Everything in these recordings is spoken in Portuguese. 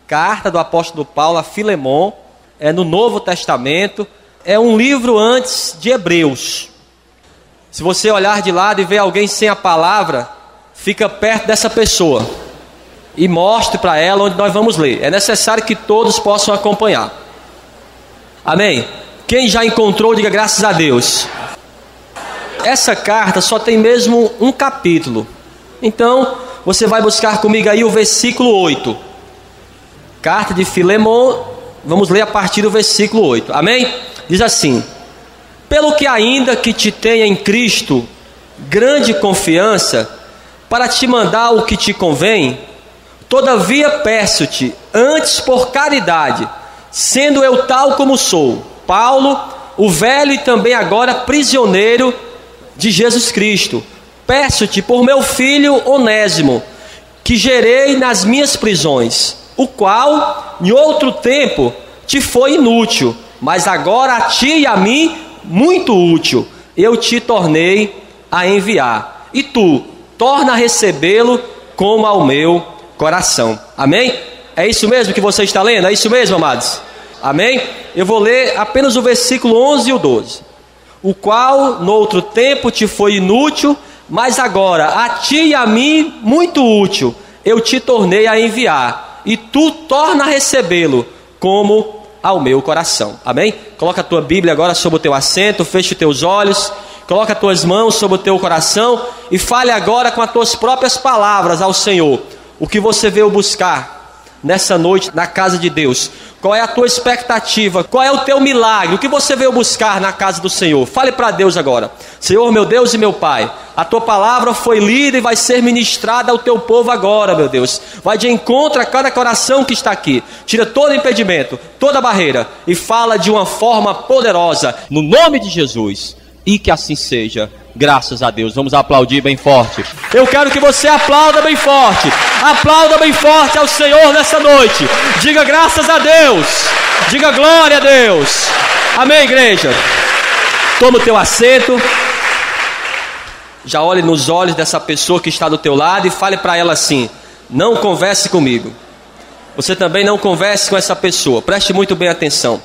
carta do apóstolo Paulo a Filemon, é no Novo Testamento, é um livro antes de Hebreus. Se você olhar de lado e ver alguém sem a palavra, fica perto dessa pessoa e mostre para ela onde nós vamos ler. É necessário que todos possam acompanhar. Amém? Quem já encontrou, diga graças a Deus. Essa carta só tem mesmo um capítulo. Então, você vai buscar comigo aí o versículo 8. Carta de Filemon, vamos ler a partir do versículo 8. Amém? Diz assim: pelo que ainda que te tenha em Cristo grande confiança, para te mandar o que te convém, todavia peço-te, antes por caridade, sendo eu tal como sou, Paulo, o velho e também agora prisioneiro de Jesus Cristo, peço-te por meu filho Onésimo, que gerei nas minhas prisões, o qual em outro tempo te foi inútil, mas agora a ti e a mim muito útil, eu te tornei a enviar, e tu torna a recebê-lo como ao meu coração. Amém? É isso mesmo que você está lendo? É isso mesmo, amados? Amém? Eu vou ler apenas o versículo 11 e o 12. O qual no outro tempo te foi inútil, mas agora a ti e a mim muito útil, eu te tornei a enviar, e tu torna a recebê-lo como ao meu coração. Amém? Coloca a tua Bíblia agora sobre o teu assento, feche os teus olhos, coloca as tuas mãos sobre o teu coração e fale agora com as tuas próprias palavras ao Senhor o que você veio buscar nessa noite na casa de Deus. Qual é a tua expectativa? Qual é o teu milagre? O que você veio buscar na casa do Senhor? Fale para Deus agora. Senhor, meu Deus e meu Pai, a tua palavra foi lida e vai ser ministrada ao teu povo agora, meu Deus. Vai de encontro a cada coração que está aqui. Tira todo impedimento, toda barreira e fala de uma forma poderosa, no nome de Jesus. E que assim seja. Graças a Deus. Vamos aplaudir bem forte. Eu quero que você aplauda bem forte. Aplauda bem forte ao Senhor nessa noite. Diga graças a Deus. Diga glória a Deus. Amém, igreja? Toma o teu assento. Já olhe nos olhos dessa pessoa que está do teu lado e fale para ela assim: não converse comigo. Você também não converse com essa pessoa. Preste muito bem atenção.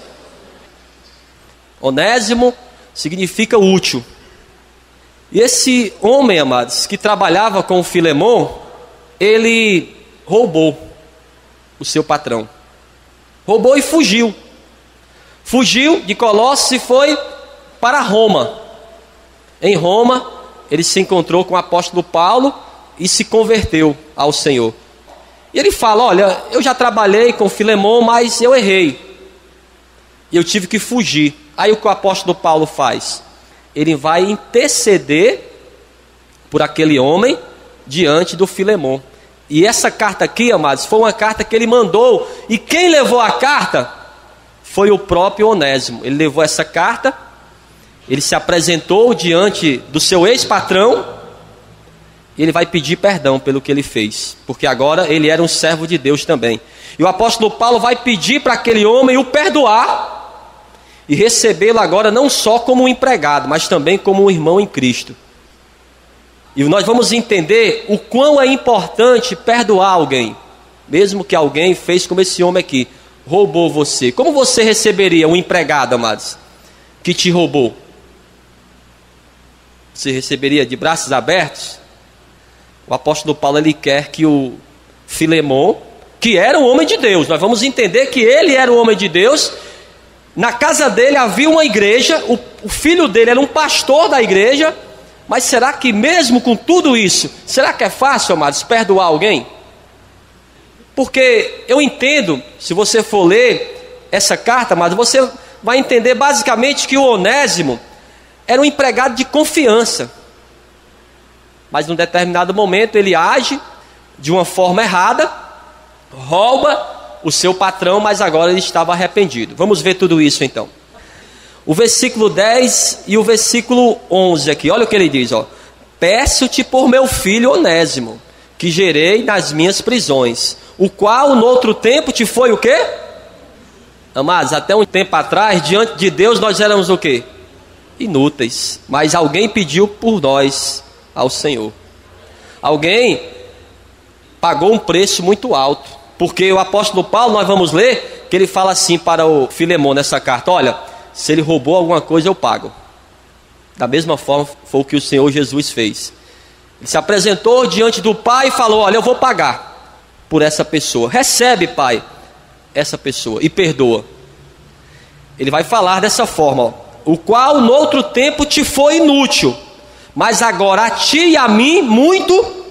Onésimo significa útil. E esse homem, amados, que trabalhava com o Filemon, ele roubou o seu patrão. Roubou e fugiu. Fugiu de Colossos e foi para Roma. Em Roma, ele se encontrou com o apóstolo Paulo e se converteu ao Senhor. E ele fala: olha, eu já trabalhei com o Filemon, mas eu errei. E eu tive que fugir. Aí o que o apóstolo Paulo faz? Ele vai interceder por aquele homem diante do Filemon. E essa carta aqui, amados, foi uma carta que ele mandou. E quem levou a carta foi o próprio Onésimo. Ele levou essa carta, ele se apresentou diante do seu ex-patrão, e ele vai pedir perdão pelo que ele fez, porque agora ele era um servo de Deus também. E o apóstolo Paulo vai pedir para aquele homem o perdoar e recebê-lo agora não só como um empregado, mas também como um irmão em Cristo. E nós vamos entender o quão é importante perdoar alguém, mesmo que alguém fez como esse homem aqui, roubou você. Como você receberia um empregado, amados, que te roubou? Você receberia de braços abertos? O apóstolo Paulo, ele quer que o Filemon, que era um homem de Deus, nós vamos entender que ele era um homem de Deus. Na casa dele havia uma igreja, o filho dele era um pastor da igreja, mas será que mesmo com tudo isso, será que é fácil, amados, perdoar alguém? Porque eu entendo, se você for ler essa carta, amados, você vai entender basicamente que o Onésimo era um empregado de confiança. Mas num determinado momento ele age de uma forma errada, rouba o seu patrão, mas agora ele estava arrependido. Vamos ver tudo isso então. O versículo 10 e o versículo 11 aqui, olha o que ele diz, ó. Peço-te por meu filho Onésimo, que gerei nas minhas prisões, o qual no outro tempo te foi o quê? Amados, até um tempo atrás, diante de Deus nós éramos o quê? Inúteis, mas alguém pediu por nós ao Senhor. Alguém pagou um preço muito alto. Porque o apóstolo Paulo, nós vamos ler, que ele fala assim para o Filemon nessa carta: olha, se ele roubou alguma coisa eu pago. Da mesma forma foi o que o Senhor Jesus fez. Ele se apresentou diante do Pai e falou: olha, eu vou pagar por essa pessoa. Recebe, Pai, essa pessoa e perdoa. Ele vai falar dessa forma, ó: o qual no outro tempo te foi inútil, mas agora a ti e a mim muito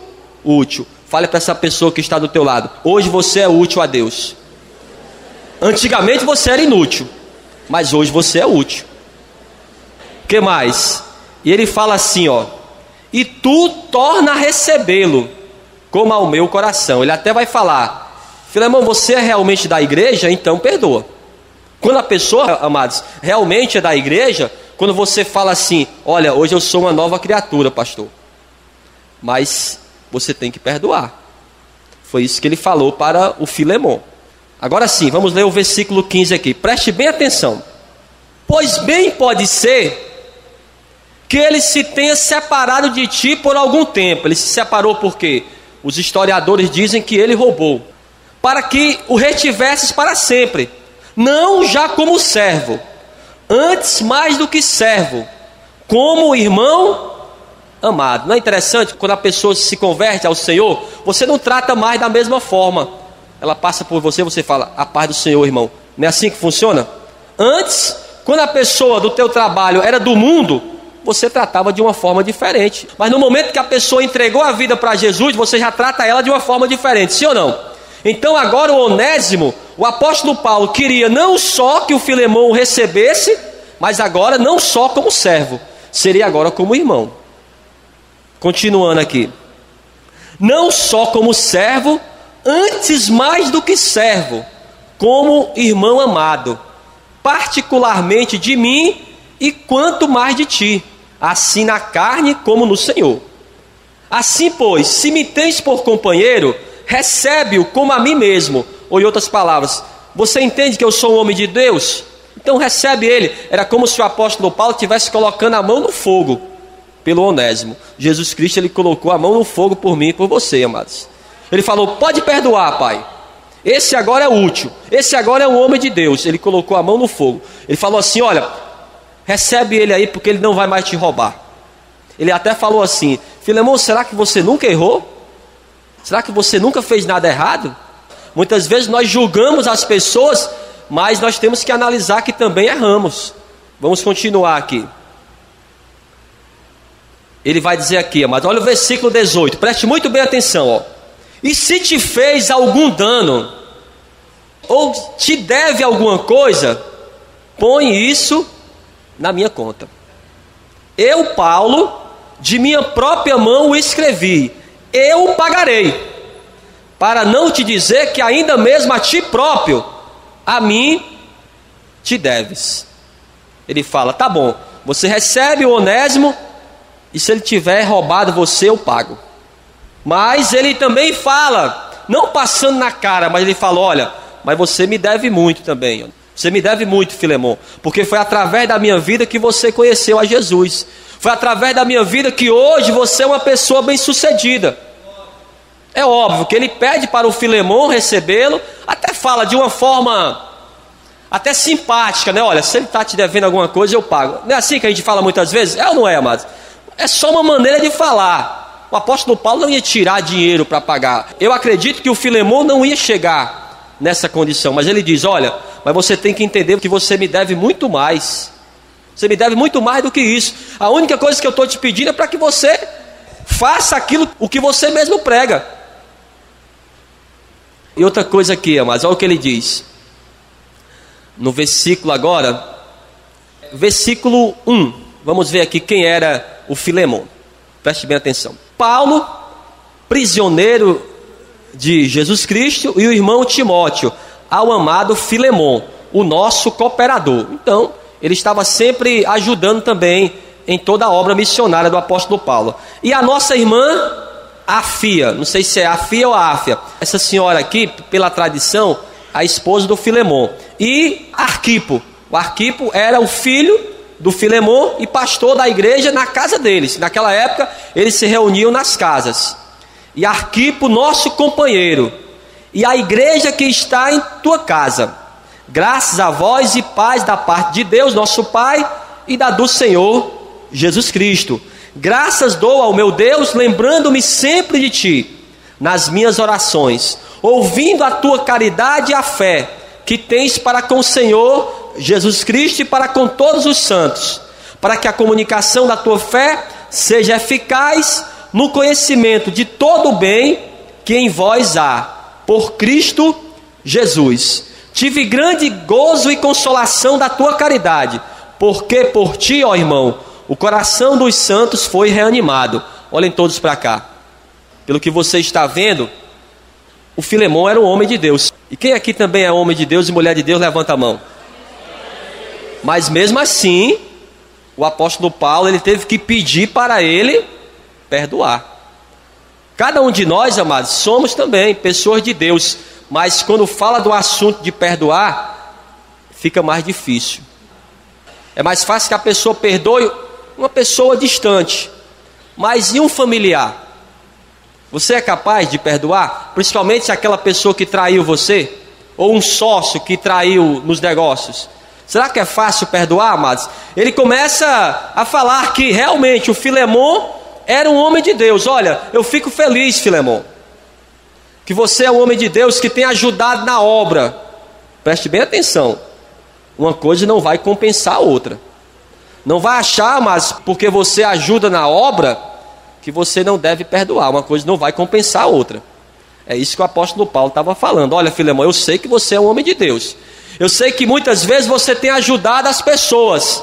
útil. Fale para essa pessoa que está do teu lado: hoje você é útil a Deus. Antigamente você era inútil, mas hoje você é útil. O que mais? E ele fala assim, ó: e tu torna a recebê-lo como ao meu coração. Ele até vai falar: Filemão, você é realmente da igreja? Então perdoa. Quando a pessoa, amados, realmente é da igreja, quando você fala assim: olha, hoje eu sou uma nova criatura, pastor, mas você tem que perdoar. Foi isso que ele falou para o Filemon. Agora sim, vamos ler o versículo 15 aqui. Preste bem atenção. Pois bem pode ser que ele se tenha separado de ti por algum tempo. Ele se separou por quê? Os historiadores dizem que ele roubou, para que o retivesses para sempre, não já como servo, antes mais do que servo, como irmão amado. Não é interessante? Quando a pessoa se converte ao Senhor, você não trata mais da mesma forma. Ela passa por você, você fala: a paz do Senhor, irmão. Não é assim que funciona? Antes, quando a pessoa do teu trabalho era do mundo, você tratava de uma forma diferente. Mas no momento que a pessoa entregou a vida para Jesus, você já trata ela de uma forma diferente, sim ou não? Então agora o Onésimo, o apóstolo Paulo queria não só que o Filemon o recebesse, mas agora não só como servo, seria agora como irmão. Continuando aqui: não só como servo, antes mais do que servo, como irmão amado, particularmente de mim e quanto mais de ti, assim na carne como no Senhor. Assim, pois, se me tens por companheiro, recebe-o como a mim mesmo. Ou em outras palavras, você entende que eu sou um homem de Deus? Então recebe ele. Era como se o apóstolo Paulo estivesse colocando a mão no fogo pelo Onésimo. Jesus Cristo, ele colocou a mão no fogo por mim e por você, amados. Ele falou: pode perdoar, Pai. Esse agora é útil. Esse agora é um homem de Deus. Ele colocou a mão no fogo. Ele falou assim: olha, recebe ele aí, porque ele não vai mais te roubar. Ele até falou assim: Filemão, será que você nunca errou? Será que você nunca fez nada errado? Muitas vezes nós julgamos as pessoas, mas nós temos que analisar que também erramos. Vamos continuar aqui. Ele vai dizer aqui, mas olha o versículo 18, preste muito bem atenção, ó. E se te fez algum dano, ou te deve alguma coisa, põe isso na minha conta. Eu, Paulo, de minha própria mão o escrevi, eu pagarei, para não te dizer que ainda mesmo a ti próprio, a mim te deves. Ele fala: tá bom, você recebe o Onésimo, e se ele tiver roubado você, eu pago. Mas ele também fala, não passando na cara, mas ele fala: olha, mas você me deve muito também. Você me deve muito, Filemon, porque foi através da minha vida que você conheceu a Jesus. Foi através da minha vida que hoje você é uma pessoa bem-sucedida. É óbvio que ele pede para o Filemon recebê-lo, até fala de uma forma até simpática, né? Olha, se ele está te devendo alguma coisa, eu pago. Não é assim que a gente fala muitas vezes? É ou não é, amados? É só uma maneira de falar. O apóstolo Paulo não ia tirar dinheiro para pagar. Eu acredito que o Filemon não ia chegar nessa condição, mas ele diz: olha, mas você tem que entender que você me deve muito mais. Você me deve muito mais do que isso. A única coisa que eu estou te pedindo é para que você faça aquilo o que você mesmo prega. E outra coisa aqui, amados, olha o que ele diz. No versículo agora, versículo 1. Vamos ver aqui quem era o Filemon. Preste bem atenção. Paulo, prisioneiro de Jesus Cristo, e o irmão Timóteo, ao amado Filemon, o nosso cooperador. Então, ele estava sempre ajudando também em toda a obra missionária do apóstolo Paulo. E a nossa irmã Afia, não sei se é Afia ou Áfia, essa senhora aqui, pela tradição, a esposa do Filemon. E Arquipo. O Arquipo era o filho do Filemon e pastor da igreja na casa deles. Naquela época, eles se reuniam nas casas. E Arquipo, nosso companheiro, e a igreja que está em tua casa. Graças a vós e paz da parte de Deus, nosso Pai, e da do Senhor Jesus Cristo. Graças dou ao meu Deus, lembrando-me sempre de ti, nas minhas orações, ouvindo a tua caridade e a fé que tens para com o Senhor Jesus Cristo e para com todos os santos, para que a comunicação da tua fé seja eficaz no conhecimento de todo o bem que em vós há, por Cristo Jesus. Tive grande gozo e consolação da tua caridade, porque por ti, ó irmão, o coração dos santos foi reanimado. Olhem todos para cá. Pelo que você está vendo, o Filemão era um homem de Deus. E quem aqui também é homem de Deus e mulher de Deus, levanta a mão. Mas mesmo assim, o apóstolo Paulo, ele teve que pedir para ele perdoar. Cada um de nós, amados, somos também pessoas de Deus. Mas quando fala do assunto de perdoar, fica mais difícil. É mais fácil que a pessoa perdoe uma pessoa distante. Mas e um familiar? Você é capaz de perdoar? Principalmente aquela pessoa que traiu você? Ou um sócio que traiu nos negócios? Será que é fácil perdoar, amados? Ele começa a falar que realmente o Filemão era um homem de Deus. Olha, eu fico feliz, Filemão, que você é um homem de Deus que tem ajudado na obra. Preste bem atenção. Uma coisa não vai compensar a outra. Não vai achar, mas porque você ajuda na obra, que você não deve perdoar. Uma coisa não vai compensar a outra. É isso que o apóstolo Paulo estava falando. Olha, Filemão, eu sei que você é um homem de Deus. Eu sei que muitas vezes você tem ajudado as pessoas,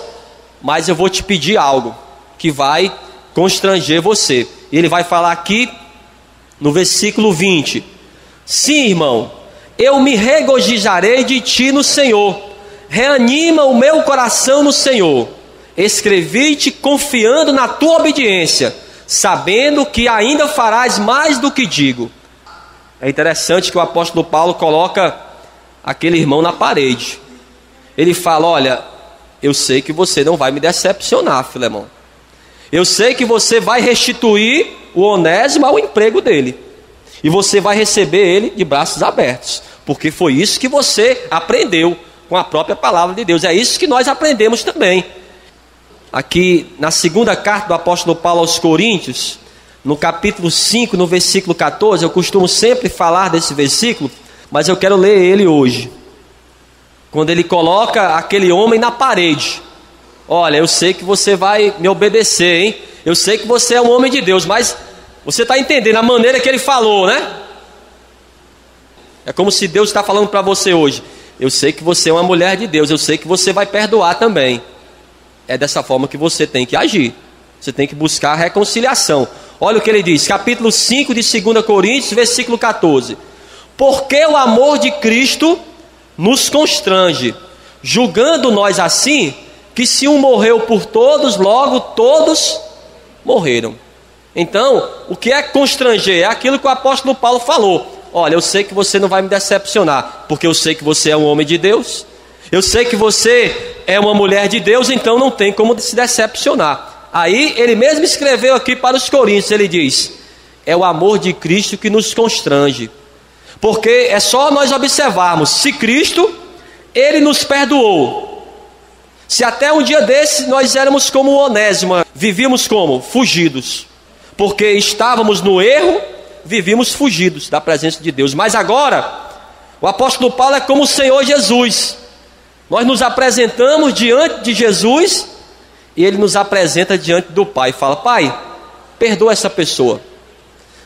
mas eu vou te pedir algo que vai constranger você. E ele vai falar aqui no versículo 20. Sim, irmão, eu me regozijarei de ti no Senhor. Reanima o meu coração no Senhor. Escrevi-te confiando na tua obediência, sabendo que ainda farás mais do que digo. É interessante que o apóstolo Paulo coloca aquele irmão na parede. Ele fala: olha, eu sei que você não vai me decepcionar, Filemão. Eu sei que você vai restituir o Onésimo ao emprego dele. E você vai receber ele de braços abertos. Porque foi isso que você aprendeu com a própria palavra de Deus. É isso que nós aprendemos também. Aqui na segunda carta do apóstolo Paulo aos Coríntios, no capítulo 5, no versículo 14, eu costumo sempre falar desse versículo, mas eu quero ler ele hoje. Quando ele coloca aquele homem na parede. Olha, eu sei que você vai me obedecer, hein? Eu sei que você é um homem de Deus, mas você está entendendo a maneira que ele falou, né? É como se Deus está falando para você hoje. Eu sei que você é uma mulher de Deus, eu sei que você vai perdoar também. É dessa forma que você tem que agir. Você tem que buscar a reconciliação. Olha o que ele diz, capítulo 5 de 2 Coríntios, versículo 14. Porque o amor de Cristo nos constrange, julgando nós assim, que se um morreu por todos, logo todos morreram. Então, o que é constranger? É aquilo que o apóstolo Paulo falou. Olha, eu sei que você não vai me decepcionar, porque eu sei que você é um homem de Deus. Eu sei que você é uma mulher de Deus, então não tem como se decepcionar. Aí ele mesmo escreveu aqui para os Coríntios, ele diz: é o amor de Cristo que nos constrange. Porque é só nós observarmos, se Cristo, ele nos perdoou. Se até um dia desse nós éramos como o Onésimo, vivíamos como? Fugidos. Porque estávamos no erro, vivíamos fugidos da presença de Deus. Mas agora, o apóstolo Paulo é como o Senhor Jesus. Nós nos apresentamos diante de Jesus e ele nos apresenta diante do Pai. Fala: Pai, perdoa essa pessoa.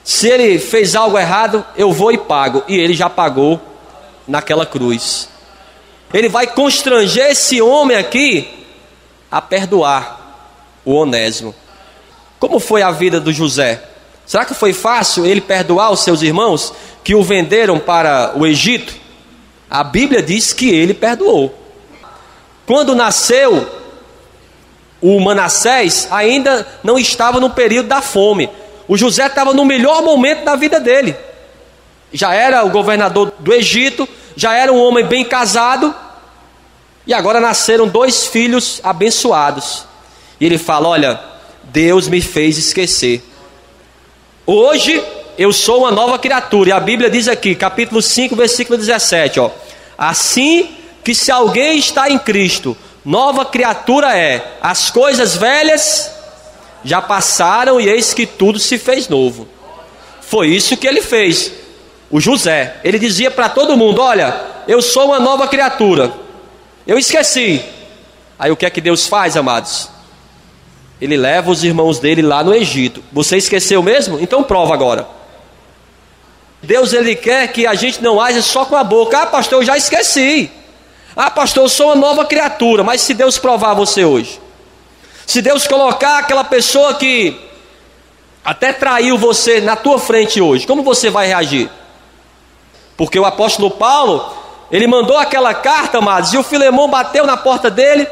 Se ele fez algo errado, eu vou e pago. E ele já pagou naquela cruz. Ele vai constranger esse homem aqui a perdoar o Onésimo. Como foi a vida do José? Será que foi fácil ele perdoar os seus irmãos que o venderam para o Egito? A Bíblia diz que ele perdoou. Quando nasceu o Manassés, ainda não estava no período da fome. O José estava no melhor momento da vida dele. Já era o governador do Egito, já era um homem bem casado, e agora nasceram 2 filhos abençoados. E ele fala: olha, Deus me fez esquecer. Hoje eu sou uma nova criatura. E a Bíblia diz aqui, capítulo 5, versículo 17, ó. Assim que se alguém está em Cristo, nova criatura é. As coisas velhas já passaram e eis que tudo se fez novo. Foi isso que ele fez. O José, ele dizia para todo mundo: olha, eu sou uma nova criatura. Eu esqueci. Aí o que é que Deus faz, amados? Ele leva os irmãos dele lá no Egito. Você esqueceu mesmo? Então prova agora. Deus, ele quer que a gente não age só com a boca. Ah, pastor, eu já esqueci. Ah, pastor, eu sou uma nova criatura. Mas se Deus provar você hoje, se Deus colocar aquela pessoa que até traiu você na tua frente hoje, como você vai reagir? Porque o apóstolo Paulo, ele mandou aquela carta, amados, e o Filemão bateu na porta dele.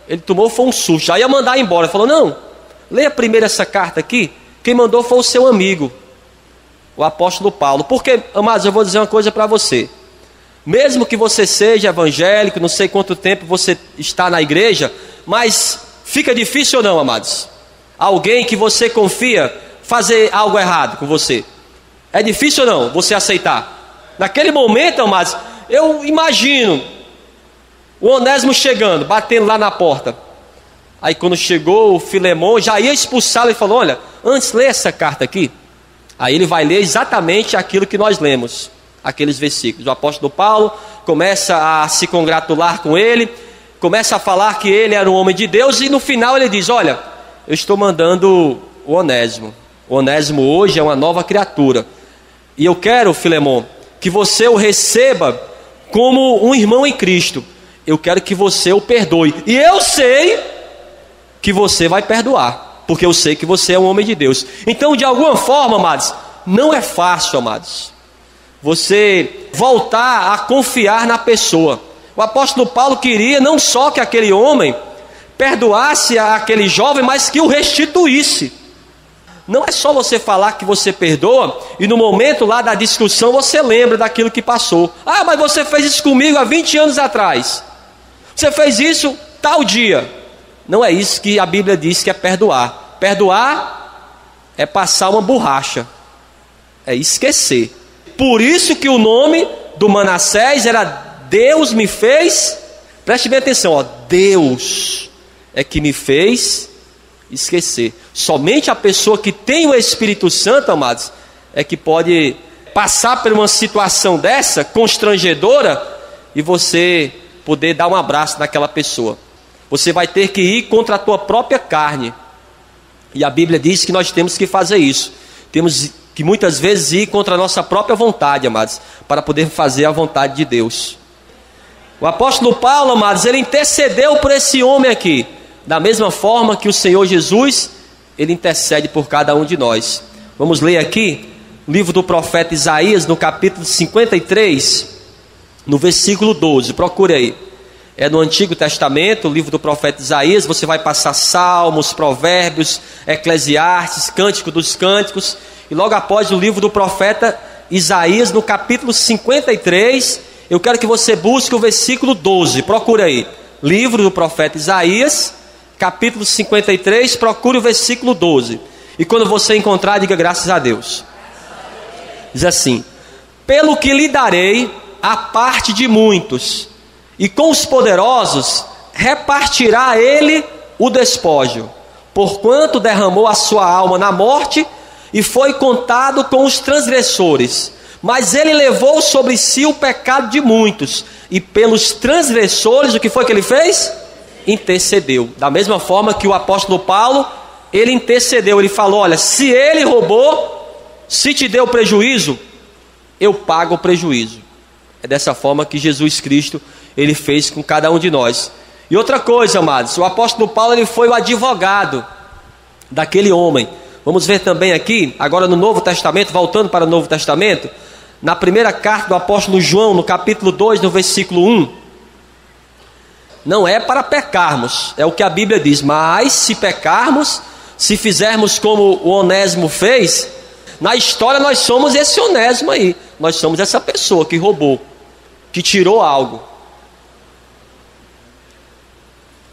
Ele tomou, foi um susto, já ia mandar embora. Ele falou: não, leia primeiro essa carta aqui. Quem mandou foi o seu amigo, o apóstolo Paulo. Porque, amados, eu vou dizer uma coisa para você. Mesmo que você seja evangélico, não sei quanto tempo você está na igreja, mas fica difícil ou não, amados? Alguém que você confia fazer algo errado com você. É difícil ou não você aceitar? Naquele momento, amados, eu imagino o Onésimo chegando, batendo lá na porta. Aí quando chegou o Filemão, já ia expulsá-lo e falou: olha, antes lê essa carta aqui. Aí ele vai ler exatamente aquilo que nós lemos, aqueles versículos. O apóstolo Paulo começa a se congratular com ele, começa a falar que ele era um homem de Deus, e no final ele diz: olha, eu estou mandando o Onésimo. O Onésimo hoje é uma nova criatura. E eu quero, Filemão, que você o receba como um irmão em Cristo. Eu quero que você o perdoe. E eu sei que você vai perdoar, porque eu sei que você é um homem de Deus. Então, de alguma forma, amados, não é fácil, amados, você voltar a confiar na pessoa. O apóstolo Paulo queria não só que aquele homem perdoasse aquele jovem, mas que o restituísse. Não é só você falar que você perdoa e no momento lá da discussão você lembra daquilo que passou. Ah, mas você fez isso comigo há 20 anos atrás. Você fez isso tal dia. Não é isso que a Bíblia diz que é perdoar. Perdoar é passar uma borracha, é esquecer. Por isso que o nome do Manassés era Deus me fez. Preste bem atenção, ó, Deus é que me fez esquecer. Somente a pessoa que tem o Espírito Santo, amados, é que pode passar por uma situação dessa, constrangedora, e você poder dar um abraço naquela pessoa. Você vai ter que ir contra a tua própria carne. E a Bíblia diz que nós temos que fazer isso. Temos que muitas vezes ir contra a nossa própria vontade, amados, para poder fazer a vontade de Deus. O apóstolo Paulo, amados, ele intercedeu por esse homem aqui, da mesma forma que o Senhor Jesus, ele intercede por cada um de nós. Vamos ler aqui o livro do profeta Isaías, no capítulo 53, no versículo 12. Procure aí. É no Antigo Testamento, o livro do profeta Isaías. Você vai passar Salmos, Provérbios, Eclesiastes, Cântico dos Cânticos, e logo após o livro do profeta Isaías, no capítulo 53, eu quero que você busque o versículo 12. Procure aí. Livro do profeta Isaías, capítulo 53, procure o versículo 12. E quando você encontrar, diga graças a Deus. Diz assim: pelo que lhe darei a parte de muitos, e com os poderosos repartirá ele o despojo, porquanto derramou a sua alma na morte, e foi contado com os transgressores. Mas ele levou sobre si o pecado de muitos, e pelos transgressores, o que foi que ele fez? Intercedeu. Da mesma forma que o apóstolo Paulo, ele intercedeu. Ele falou: olha, se ele roubou, se te deu prejuízo, eu pago o prejuízo. É dessa forma que Jesus Cristo, ele fez com cada um de nós. E outra coisa, amados, o apóstolo Paulo, ele foi o advogado daquele homem. Vamos ver também aqui, agora no Novo Testamento, voltando para o Novo Testamento, na primeira carta do apóstolo João, no capítulo 2, no versículo 1. Não é para pecarmos, é o que a Bíblia diz, mas se pecarmos, se fizermos como o Onésimo fez, na história nós somos esse Onésimo aí, nós somos essa pessoa que roubou, que tirou algo.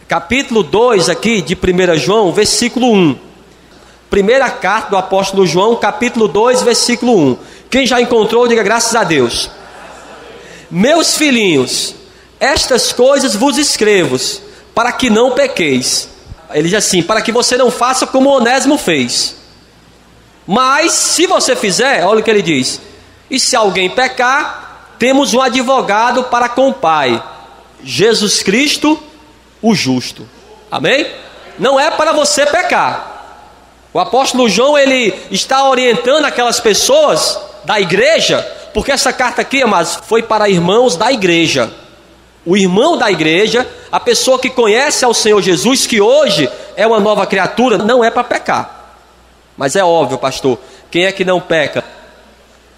Capítulo 2 aqui de 1 João, versículo 1. Primeira carta do apóstolo João, capítulo 2, versículo 1. Quem já encontrou, diga graças a Deus. Meus filhinhos, estas coisas vos escrevo, para que não pequeis. Ele diz assim, para que você não faça como Onésimo fez. Mas, se você fizer, olha o que ele diz. E se alguém pecar, temos um advogado para com o Pai, Jesus Cristo, o justo. Amém? Não é para você pecar. O apóstolo João, ele está orientando aquelas pessoas da igreja, porque essa carta aqui, amados, foi para irmãos da igreja. O irmão da igreja, a pessoa que conhece ao Senhor Jesus, que hoje é uma nova criatura, não é para pecar. Mas é óbvio, pastor, quem é que não peca?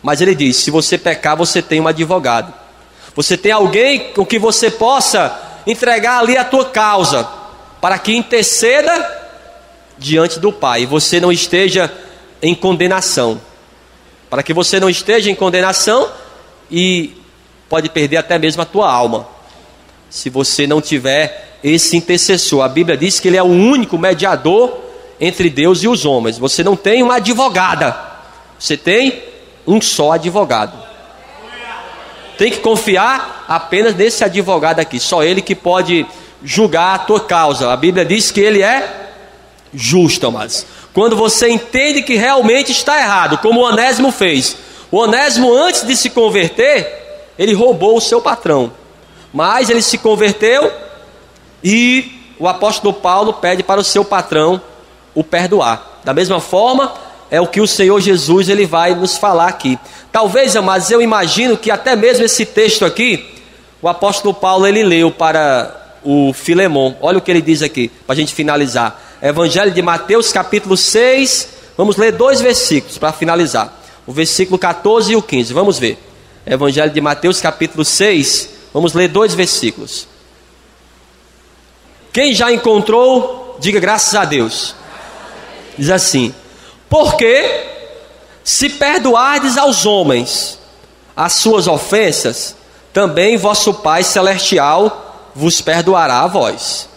Mas ele diz, se você pecar, você tem um advogado. Você tem alguém com que você possa entregar ali a tua causa, para que interceda diante do Pai, e você não esteja em condenação. Para que você não esteja em condenação e pode perder até mesmo a tua alma, se você não tiver esse intercessor. A Bíblia diz que ele é o único mediador entre Deus e os homens. Você não tem uma advogada, você tem um só advogado. Tem que confiar apenas nesse advogado aqui, só ele que pode julgar a tua causa. A Bíblia diz que ele é justo, amados. Quando você entende que realmente está errado, como o Onésimo fez. O Onésimo, antes de se converter, ele roubou o seu patrão, mas ele se converteu e o apóstolo Paulo pede para o seu patrão o perdoar. Da mesma forma, é o que o Senhor Jesus ele vai nos falar aqui. Talvez, amados, eu imagino que até mesmo esse texto aqui, o apóstolo Paulo ele leu para o Filemon. Olha o que ele diz aqui, para a gente finalizar. Evangelho de Mateus, capítulo 6, vamos ler 2 versículos para finalizar. O versículo 14 e o 15, vamos ver. Evangelho de Mateus, capítulo 6, vamos ler 2 versículos. Quem já encontrou, diga graças a Deus. Diz assim: porque se perdoardes aos homens as suas ofensas, também vosso Pai Celestial vos perdoará a vós.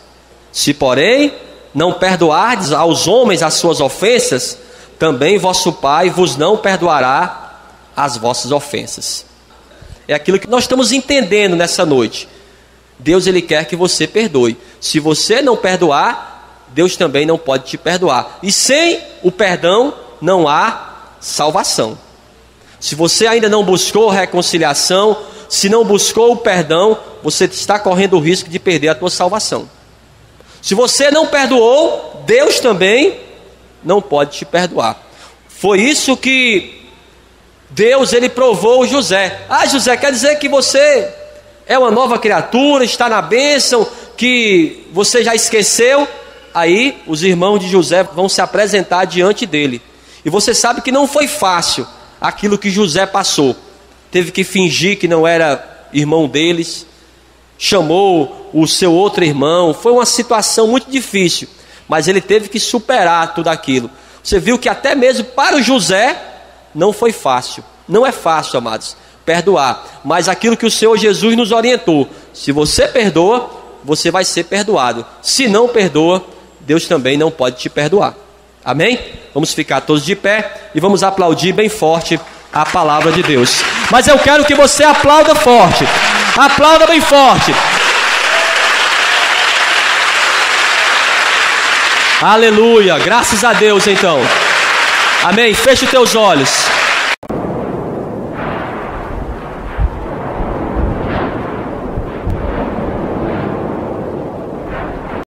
Se porém não perdoardes aos homens as suas ofensas, também vosso Pai vos não perdoará as vossas ofensas. É aquilo que nós estamos entendendo nessa noite. Deus ele quer que você perdoe. Se você não perdoar, Deus também não pode te perdoar. E sem o perdão não há salvação. Se você ainda não buscou reconciliação, se não buscou o perdão, você está correndo o risco de perder a tua salvação. Se você não perdoou, Deus também não pode te perdoar. Foi isso que Deus ele provou José. Ah, José, quer dizer que você é uma nova criatura, está na bênção, que você já esqueceu? Aí os irmãos de José vão se apresentar diante dele. E você sabe que não foi fácil aquilo que José passou. Teve que fingir que não era irmão deles, chamou o seu outro irmão. Foi uma situação muito difícil, mas ele teve que superar tudo aquilo. Você viu que até mesmo para o José não foi fácil. Não é fácil, amados, perdoar. Mas aquilo que o Senhor Jesus nos orientou: se você perdoa, você vai ser perdoado. Se não perdoa, Deus também não pode te perdoar. Amém? Vamos ficar todos de pé e vamos aplaudir bem forte a palavra de Deus. Mas eu quero que você aplauda forte. Aplauda bem forte. Aleluia. Graças a Deus então. Amém. Feche os teus olhos.